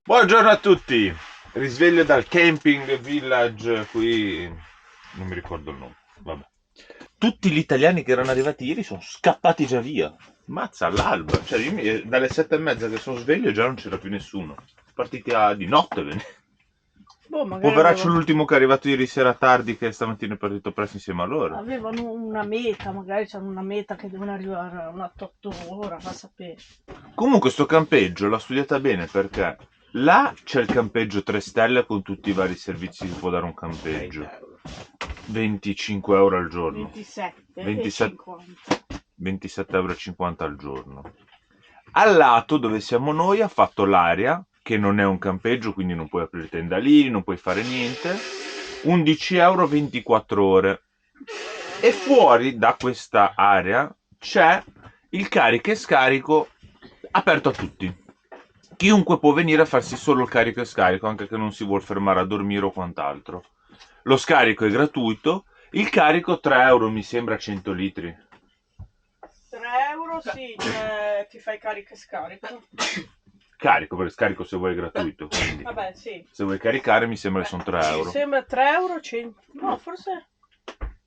Buongiorno a tutti, risveglio dal camping village qui, non mi ricordo il nome, vabbè. Tutti gli italiani che erano arrivati ieri sono scappati già via. Mazza, all'alba, cioè dalle 7:30 che sono sveglio già non c'era più nessuno. Partiti di notte, Boh, il magari poveraccio l'ultimo che è arrivato ieri sera tardi, che stamattina è partito presto insieme a loro. avevano una meta, magari c'hanno una meta che devono arrivare a una 8 ore, fa sapere. Comunque sto campeggio l'ho studiata bene perché là c'è il campeggio 3 stelle con tutti i vari servizi che può dare un campeggio. 25 euro al giorno. 27 27 e 50. 27,50 € al giorno. Al lato dove siamo noi ha fatto l'area, che non è un campeggio, quindi non puoi aprire tendalini, non puoi fare niente. 11 euro 24 ore. E fuori da questa area c'è il carica e scarico aperto a tutti. Chiunque può venire a farsi solo il carico e scarico, anche che non si vuol fermare a dormire o quant'altro. Lo scarico è gratuito, il carico 3 euro mi sembra 100 litri. 3 euro sì, ti fai carica e scarico. Carico, perché scarico se vuoi è gratuito, quindi Vabbè, sì. se vuoi caricare mi sembra che sono 3 Mi euro. sembra 3 euro, 100... No, forse...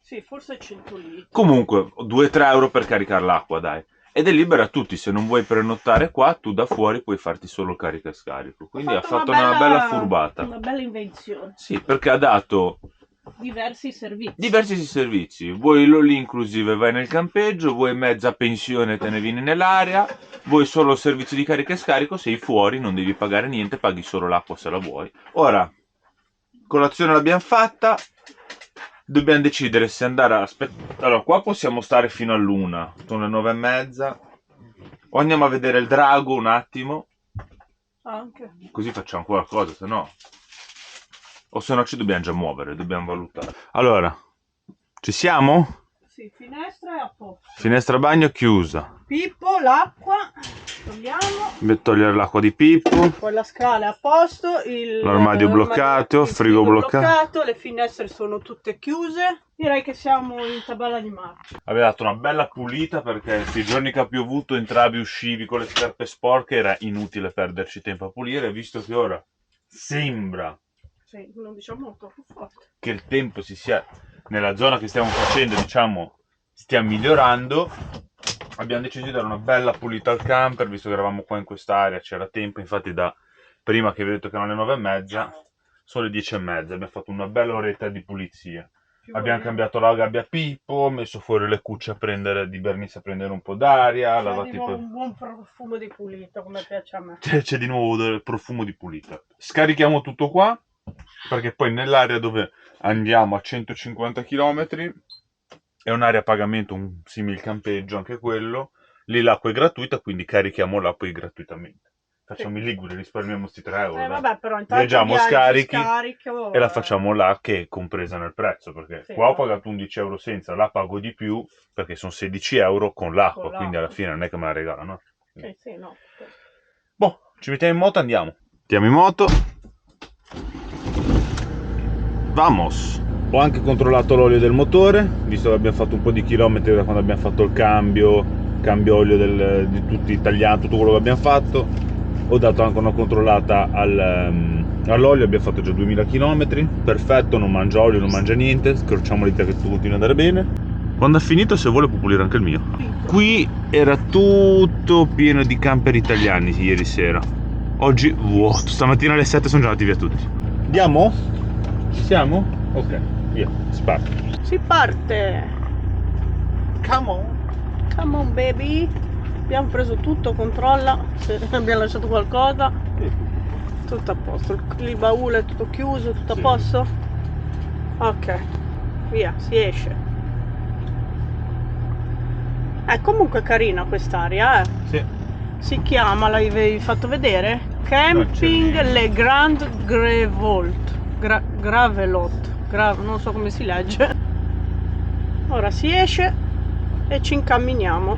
Sì, forse 100 litri. Comunque, 2-3 euro per caricare l'acqua, dai. Ed è libera a tutti, se non vuoi prenottare qua, tu da fuori puoi farti solo carica e scarico. Quindi ha fatto una bella furbata. Una bella invenzione. Sì, perché ha dato Diversi servizi. diversi servizi. Vuoi l'all inclusive vai nel campeggio, vuoi mezza pensione te ne vieni nell'area, vuoi solo il servizio di carica e scarico, sei fuori, non devi pagare niente, paghi solo l'acqua se la vuoi. Ora, colazione l'abbiamo fatta, dobbiamo decidere se andare a aspettare. Allora, qua possiamo stare fino all'1, sono le 9:30, o andiamo a vedere il drago un attimo, Anche. così facciamo qualcosa, se no... O se no ci dobbiamo già muovere, dobbiamo valutare. Allora, ci siamo? Sì, finestra è a posto. Finestra bagno chiusa. Pippo, l'acqua, togliamo. Per togliere l'acqua di Pippo. Poi la scala è a posto, L'armadio bloccato, il frigo bloccato. le finestre sono tutte chiuse. Direi che siamo in tabella di marcia. Aveva dato una bella pulita perché quei giorni che ha piovuto entravi e uscivi con le scarpe sporche, era inutile perderci tempo a pulire, visto che ora sembra Sì, non diciamo troppo forte. che il tempo si sia nella zona che stiamo facendo, diciamo, stia migliorando. Abbiamo deciso di dare una bella pulita al camper, visto che eravamo qua in quest'area, c'era tempo, infatti da prima che vi ho detto che erano le 9:30, sono le 10:30, abbiamo fatto una bella oretta di pulizia. Abbiamo cambiato la gabbia a Pippo, messo fuori le cucce a prendere, di Bernice a prendere un po' d'aria, C'è di nuovo un buon profumo di pulito, come piace a me. C'è di nuovo il profumo di pulita. Scarichiamo tutto qua, perché poi nell'area dove andiamo a 150 km è un'area a pagamento, un simile campeggio anche quello, lì l'acqua è gratuita, quindi carichiamo là poi gratuitamente. Facciamo i liguri, risparmiamo sti 3 euro. Vabbè, però intanto viaggiamo scarichi scarico, e la facciamo là, che è compresa nel prezzo, perché sì, qua ho pagato 11 euro senza, là pago di più perché sono 16 euro con l'acqua, Con quindi l'acqua. alla fine non è che me la regalano. Sì, no. Boh, ci mettiamo in moto e andiamo. Mettiamo in moto. Vamos. Ho anche controllato l'olio del motore, visto che abbiamo fatto un po' di chilometri da quando abbiamo fatto il cambio olio di tutti italiano, tutto quello che abbiamo fatto. Ho dato anche una controllata all'olio, abbiamo fatto già 2000 km, perfetto, non mangia olio, non mangia niente, scrociamo l'idea che tutto continua ad andare bene. Quando ha finito, se vuole può pulire anche il mio. Qui era tutto pieno di camper italiani ieri sera. Oggi vuoto, stamattina alle 7 sono già andati via tutti. Andiamo? Ci siamo? Ok, via, si parte. Si parte! Come on! Come on baby! Abbiamo preso tutto, controlla se abbiamo lasciato qualcosa. Tutto a posto, il baule è tutto chiuso, tutto a posto? Ok, via, si esce. È comunque carina quest'area, Sì. Si chiama, l'avevi fatto vedere? Camping Le Grand Gravelot. Non so come si legge. Ora si esce e ci incamminiamo.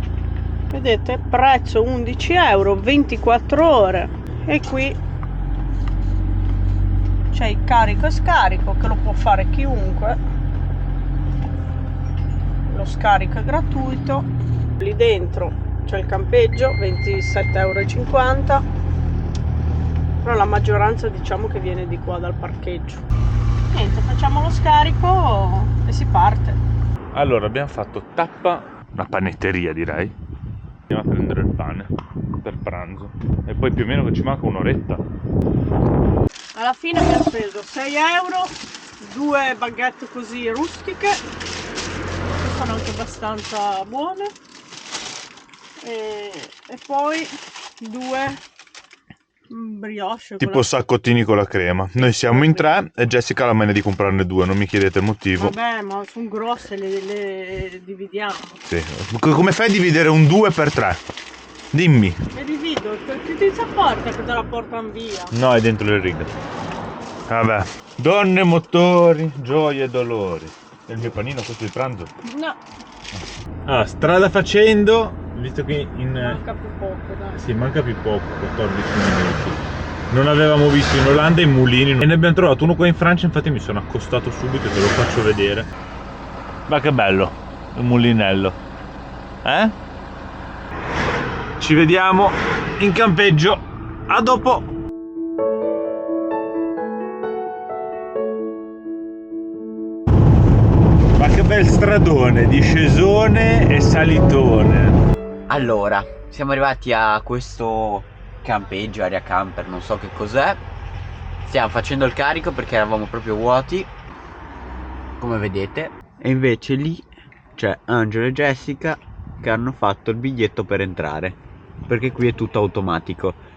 Vedete? Prezzo 11 euro, 24 ore. E qui c'è il carico e scarico che lo può fare chiunque. Lo scarico è gratuito. Lì dentro c'è il campeggio, 27,50 euro. però la maggioranza diciamo che viene di qua dal parcheggio. Niente, facciamo lo scarico e si parte. Allora abbiamo fatto tappa, una panetteria direi. Andiamo a prendere il pane per pranzo e poi più o meno che ci manca un'oretta. Alla fine abbiamo speso 6 euro, 2 baguette così rustiche, che sono anche abbastanza buone, e poi 2 brioche. Tipo saccottini con la crema. Noi siamo in 3 e Jessica ha la mania di comprarne 2, non mi chiedete il motivo. Vabbè, ma sono grosse, le dividiamo. Sì. Come fai a dividere un 2 per 3? Dimmi. Le divido, che ti si porta che te la portano via? No, è dentro le righe. Vabbè. Donne, motori, gioie e dolori. È il mio panino questo di pranzo? No, Ah, strada facendo, visto che manca più poco, dai. Sì, manca più poco, 14 minuti. Non avevamo visto in Olanda i mulini e ne abbiamo trovato uno qua in Francia, infatti mi sono accostato subito e te lo faccio vedere. Ma che bello, il mulinello. Ci vediamo in campeggio. A dopo! Ma che bel stradone, discesone e salitone. Allora, siamo arrivati a questo campeggio, area camper, non so che cos'è. Stiamo facendo il carico perché eravamo proprio vuoti, come vedete. E invece lì c'è Angelo e Jessica che hanno fatto il biglietto per entrare, perché qui è tutto automatico.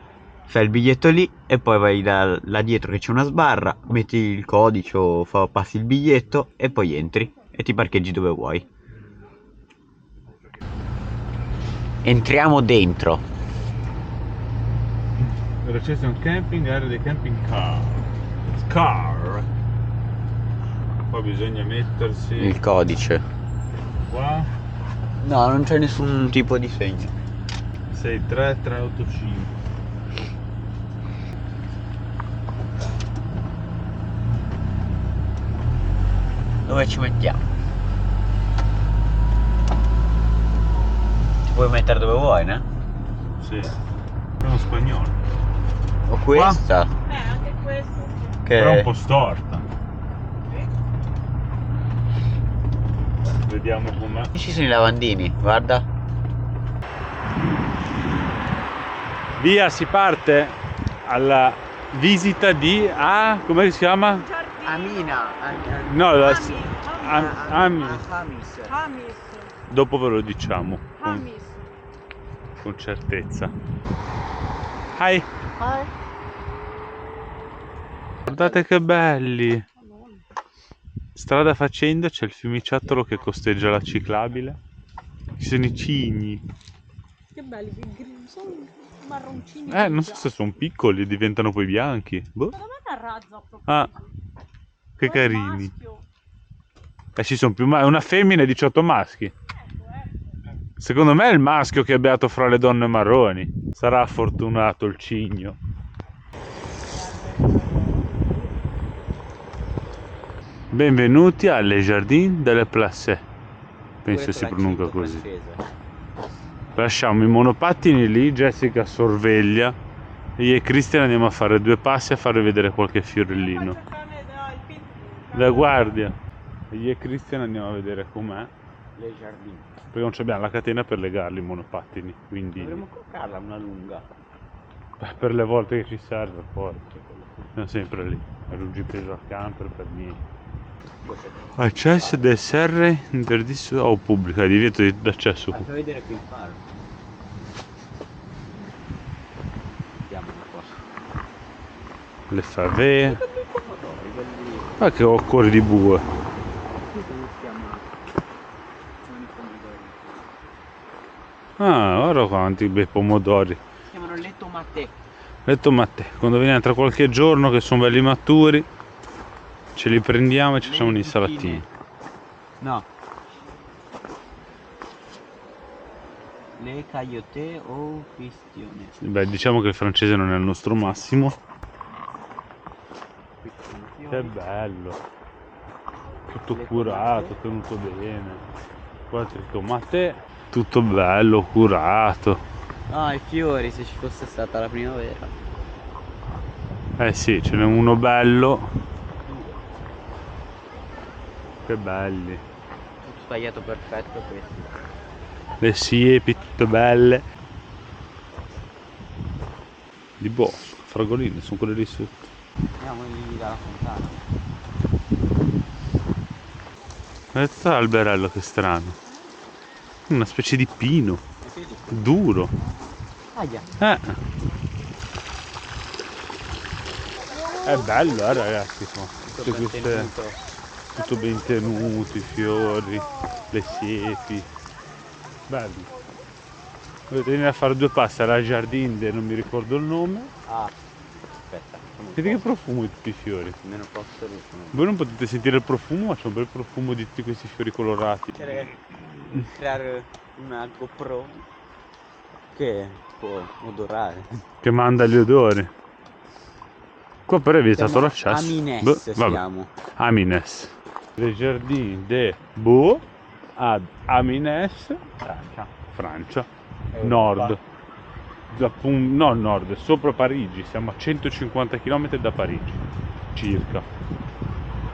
Fai il biglietto lì e poi vai là dietro che c'è una sbarra, metti il codice o passi il biglietto e poi entri e ti parcheggi dove vuoi. Entriamo dentro. Reception camping, area dei camping car. Poi bisogna mettersi Il codice. qua. No, non c'è nessun tipo di segno. 63385. Dove ci mettiamo? Ti puoi mettere dove vuoi, no? Sì. È uno spagnolo. O questa? Anche questo. Però un Che po' storta. Vediamo com'è. ci sono i lavandini, guarda. Via, si parte alla visita di come si chiama? Amina. No, Ami. Hamis. Hamis. Dopo ve lo diciamo Hamis. con certezza. Hi. Guardate che belli. Strada facendo c'è il fiumiciattolo che costeggia la ciclabile. Ci sono i cigni. Che belli, sono marroncini. Non so se sono piccoli e diventano poi bianchi. Boh. Secondo me è razza proprio. Ah, che Poi il carini. maschio. Ci sono più una femmina e 18 maschi. Secondo me è il maschio che è beato fra le donne marroni. Sarà fortunato il cigno. Benvenuti alle Jardin delle Placé. Penso si pronuncia così. Lasciamo i monopattini lì, Jessica sorveglia e io e Cristian andiamo a fare 2 passi a fare vedere qualche fiorellino. La guardia. E io e Cristian andiamo a vedere com'è. Le giardini. Perché non abbiamo la catena per legarli i monopattini, quindi Dovremmo comprarla una lunga. per le volte che ci serve poi siamo sempre lì, ruggipeso al camper per niente. Accesso del serre interditto o pubblico, è divieto d'accesso. Fai vedere qui il faro. Vediamolo qua. Le fave. Pomodori, quelli Ma che ho cuore di bue. che chiamano. Sono i pomodori. Ah, ora quanti bei pomodori. Si chiamano le tomate. Le tomate, quando veniamo tra qualche giorno che sono belli maturi, ce li prendiamo e ci facciamo un'insalattina. No. Le caiote o cristione. Beh, diciamo che il francese non è il nostro massimo. Che bello. Tutto curato, tenuto bene. Quattro tomate, tutto bello, curato. Ah, i fiori, se ci fosse stata la primavera. Eh sì, ce n'è uno bello. Che belli. Tutto tagliato perfetto questi. Le siepi tutte belle. Di bosco, fragoline, sono quelle lì sotto. Andiamo lì dalla fontana. È tutto l'alberello, che strano. Una specie di pino. Duro. Aia. È bello, ragazzi. Tutte ben queste, tenuto. tutto ben tenuto, i fiori, le siepi. Bello. Dovete venire a fare due passi alla Jardin, non mi ricordo il nome. Ah, aspetta. Vedi che profumo di tutti i fiori. Meno posso riuscire. Voi non potete sentire il profumo, ma c'è un bel profumo di tutti questi fiori colorati. Creare una GoPro che può odorare. Che manda gli odori. Qua però è vietato Siamo l'accesso. a Mines, Vabbè. siamo. Amines. Le Jardin de Beaux ad Amines, Francia. Nord. No, nord, sopra Parigi. Siamo a 150 km da Parigi, circa.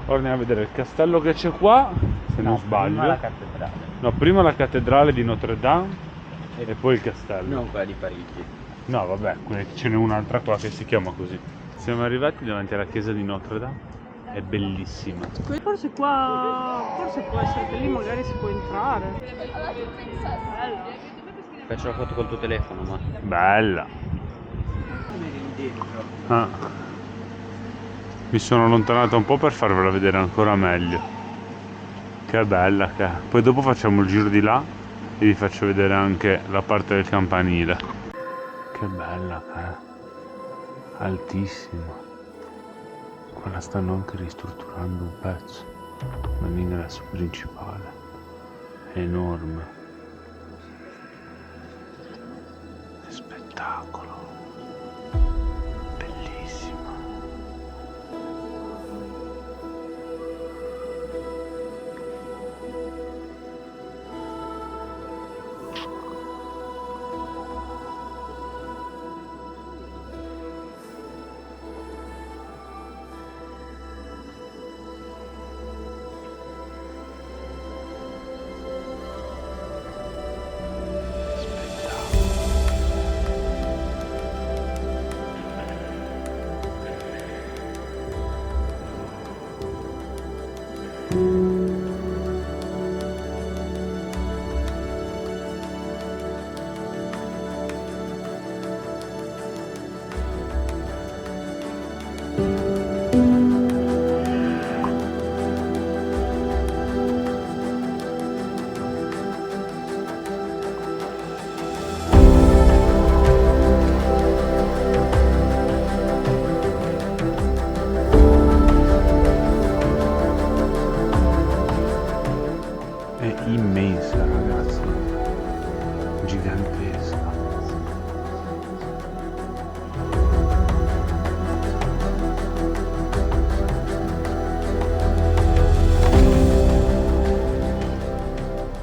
Ora andiamo a vedere il castello che c'è qua, se non sbaglio. Prima la cattedrale. No, prima la cattedrale di Notre Dame e poi il castello. Non quella di Parigi. No, vabbè, ce n'è un'altra qua che si chiama così. Siamo arrivati davanti alla chiesa di Notre Dame, è bellissima. Forse qua, forse può essere che lì magari si può entrare. Bella. Faccio la foto col tuo telefono, ma. Bella. Ah. Mi sono allontanato un po' per farvela vedere ancora meglio. Che bella che è. Poi dopo facciamo il giro di là e vi faccio vedere anche la parte del campanile. Che bella che è. Altissima. Qua la stanno anche ristrutturando un pezzo, ma l'ingresso principale è enorme. Che spettacolo. Bellissima. È immensa, ragazzi, gigantesca.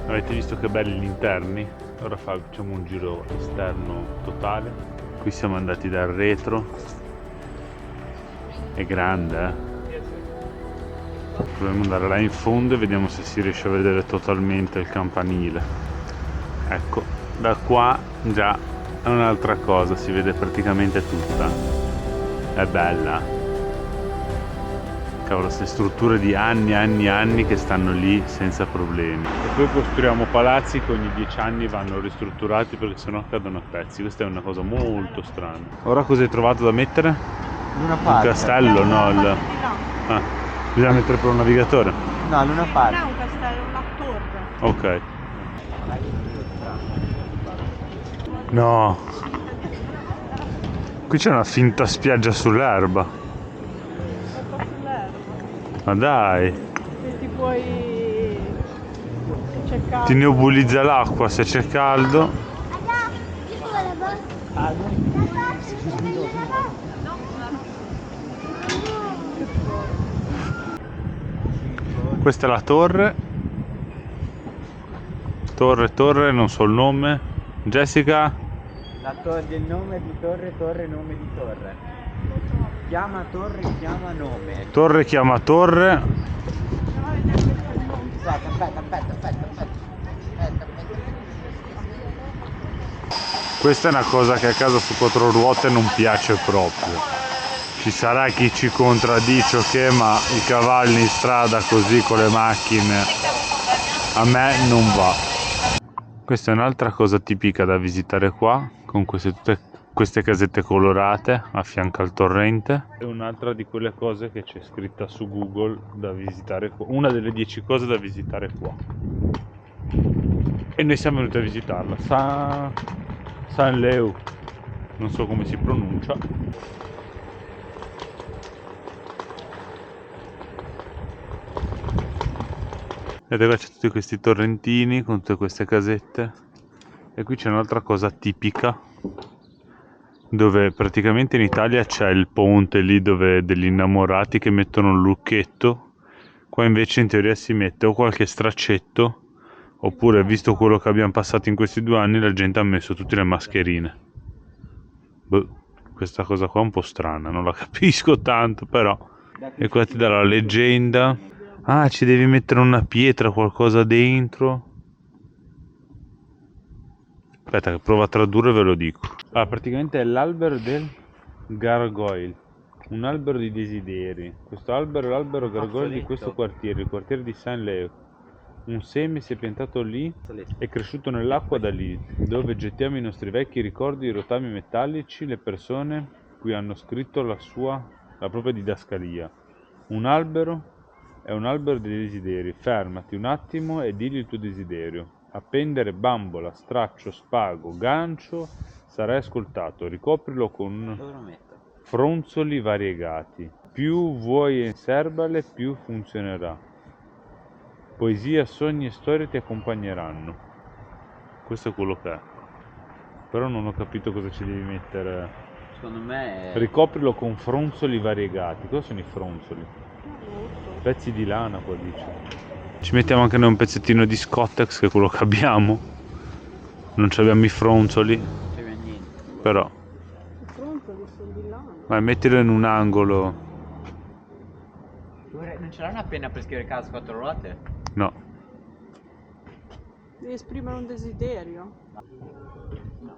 Avete visto che belli gli interni? Ora facciamo un giro esterno totale. Qui siamo andati dal retro. È grande, eh? Dobbiamo andare là in fondo e vediamo se si riesce a vedere totalmente il campanile. Ecco, da qua già è un'altra cosa, si vede praticamente tutta. È bella. Cavolo, queste strutture di anni che stanno lì senza problemi. E poi costruiamo palazzi che ogni 10 anni vanno ristrutturati perché sennò cadono a pezzi. Questa è una cosa molto strana. Ora cosa hai trovato da mettere? Luna Il Park. castello, no? Di là. Ah. Bisogna mettere per un navigatore? No, Luna Park. Non è un castello, è una torre. Ok. No. Qui c'è una finta spiaggia sull'erba. Sopra sull'erba. Ma dai. E ti puoi... se c'è caldo. Ti nebulizza l'acqua se c'è caldo. Questa è la torre. Torre, non so il nome. Jessica? La torre del nome di torre, nome di torre. Chiama torre, chiama nome. Torre chiama torre. Aspetta. Questa è una cosa che a casa su quattro ruote non piace proprio. Ci sarà chi ci contraddice, ok, ma i cavalli in strada così con le macchine a me non va. Questa è un'altra cosa tipica da visitare qua, con tutte queste casette colorate a fianco al torrente. È un'altra di quelle cose che c'è scritta su Google da visitare qua, una delle 10 cose da visitare qua. E noi siamo venuti a visitarla, San Leu, non so come si pronuncia. Vedete, qua c'è tutti questi torrentini con tutte queste casette. E qui c'è un'altra cosa tipica, dove praticamente in Italia c'è il ponte lì dove degli innamorati che mettono un lucchetto. Qua invece in teoria si mette o qualche straccetto, oppure, visto quello che abbiamo passato in questi 2 anni, la gente ha messo tutte le mascherine. Boh, questa cosa qua è un po' strana, non la capisco tanto, però. E qua ti dà la leggenda. Ah, ci devi mettere una pietra, qualcosa dentro. Aspetta che provo a tradurre e ve lo dico. Allora, praticamente è l'albero del gargoyle, un albero di desideri. Questo albero è l'albero gargoyle di questo quartiere, il quartiere di Saint Leu. Un seme si è piantato lì e cresciuto nell'acqua da lì, dove gettiamo i nostri vecchi ricordi, i rotami metallici, le persone cui hanno scritto la propria didascalia. Un albero è un albero dei desideri. Fermati un attimo e digli il tuo desiderio. Appendere bambola, straccio, spago, gancio, sarai ascoltato. Ricoprilo con fronzoli variegati. Più vuoi inserbale, più funzionerà. Poesia, sogni e storie ti accompagneranno. Questo è quello che è. Però non ho capito cosa ci devi mettere. Secondo me è... Ricoprilo con fronzoli variegati. Cosa sono i fronzoli? Pezzi di lana, qua dice. Ci mettiamo anche noi un pezzettino di Scottex, che è quello che abbiamo. Non ci abbiamo i fronzoli. Non c'è niente. Però. I fronzoli sono di lana. Vai, mettilo in un angolo. Non ce l'hanno una penna per scrivere casa 4 ruote? No. Devi esprimere un desiderio. No.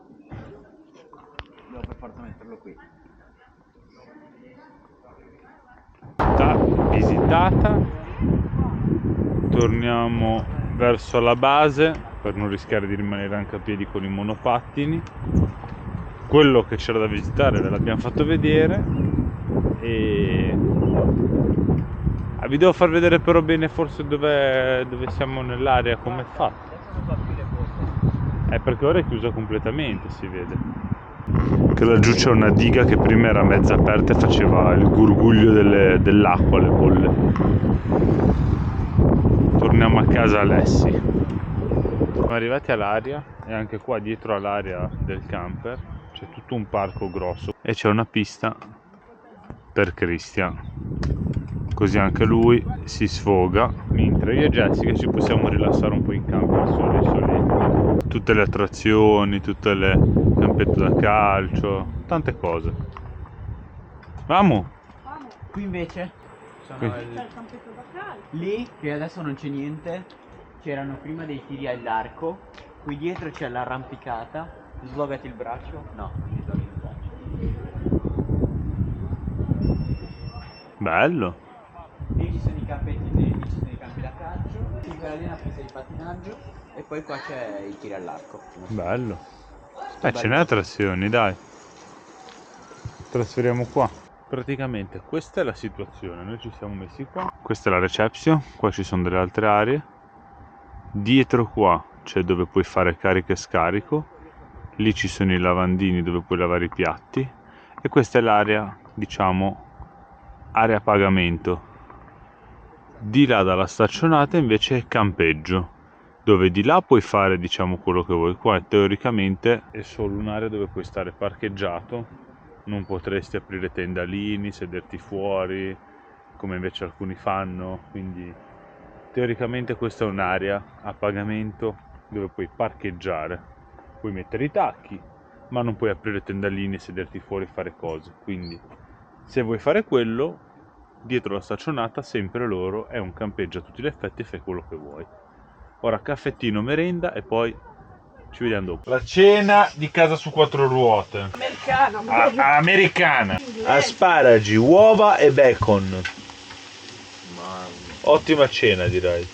Devo per forza metterlo qui. Visitata. Torniamo verso la base per non rischiare di rimanere anche a piedi con i monopattini. Quello che c'era da visitare ve l'abbiamo fatto vedere e vi devo far vedere però bene forse dove siamo nell'area, come è fatto. È perché ora è chiusa completamente, si vede. Che laggiù c'è una diga che prima era mezza aperta e faceva il gurguglio dell'acqua, le bolle. Torniamo a casa Alessi. Siamo arrivati all'area e anche qua dietro all'area del camper c'è tutto un parco grosso e c'è una pista per Christian. Così anche lui si sfoga, mentre io e Jessica ci possiamo rilassare un po' in camper soli soletti. Tutte le attrazioni, tutte le campette da calcio, tante cose. Vamo! Qui invece sono Qui. C'è il campetto da calcio. lì, che adesso non c'è niente, c'erano prima dei tiri all'arco. Qui dietro c'è l'arrampicata. Slogati il braccio. No, non mi slogati il braccio. Bello! Lì ci sono i campetti, lì ci sono i campi da calcio. Qui quella lì è una pista di pattinaggio. E poi qua c'è i tiri all'arco. Bello! Ce n'è attrazioni, dai! Trasferiamo qua. Praticamente questa è la situazione, noi ci siamo messi qua. Questa è la reception, qua ci sono delle altre aree. Dietro qua c'è dove puoi fare carica e scarico. Lì ci sono i lavandini dove puoi lavare i piatti. E questa è l'area, diciamo, area pagamento. Di là dalla staccionata invece è campeggio, dove di là puoi fare, diciamo, quello che vuoi. Qua teoricamente è solo un'area dove puoi stare parcheggiato. Non potresti aprire tendalini, sederti fuori, come invece alcuni fanno, quindi teoricamente questa è un'area a pagamento dove puoi parcheggiare, puoi mettere i tacchi, ma non puoi aprire tendalini, sederti fuori e fare cose, quindi Se vuoi fare quello, dietro la staccionata, sempre loro, è un campeggio a tutti gli effetti e fai quello che vuoi. Ora caffettino, merenda e poi ci vediamo dopo. La cena di casa su 4 ruote. Americano. Americana. Asparagi, uova e bacon. Ottima cena, direi.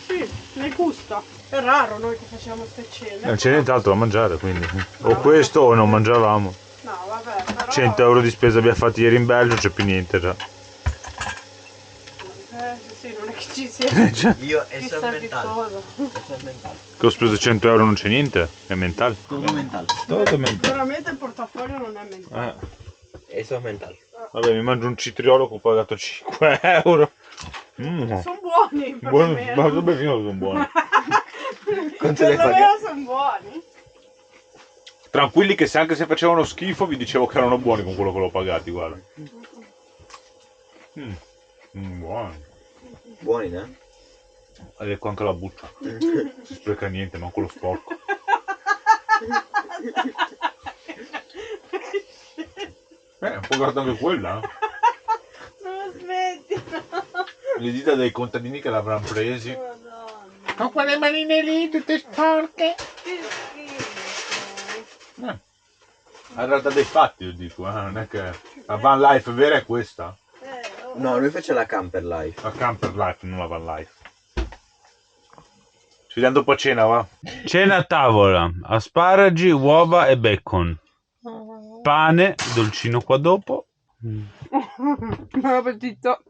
Sì, ne gusta. È raro noi che facciamo ste cene. Non c'è nient'altro da mangiare, quindi. O questo o non mangiavamo. No, vabbè, però... 100 euro di spesa abbiamo fatti ieri in Belgio, c'è più niente già. Sì, non è che ci sia Io e chissà che cosa. Che ho speso 100 euro non c'è niente? È mentale. Todo mental. Tutto mentale. Veramente il portafoglio non è mentale. Eso es mental. Vabbè, mi mangio un citriolo che ho pagato 5 euro. Sono buoni per Buono, me. ma dove fino sono buoni? Quanto le Per paghi? me sono buoni. Tranquilli che se anche se facevano schifo vi dicevo che erano buoni con quello che l'ho pagati, guarda. Buoni. Buoni, eh? Ecco anche la buccia. Non si spreca niente, ma quello sporco. Un po' guarda anche quella. Non smetti. Le dita dei contadini che l'avranno presi. Madonna. Con quelle manine lì tutte sporche. Che schifo. La realtà dei fatti, io dico, non è che la van life vera è questa. No, lui fece la camper life. La camper life, non la van life. Ci vediamo dopo a cena, va? Cena a tavola, asparagi, uova e bacon. Pane, dolcino qua dopo. Buon appetito.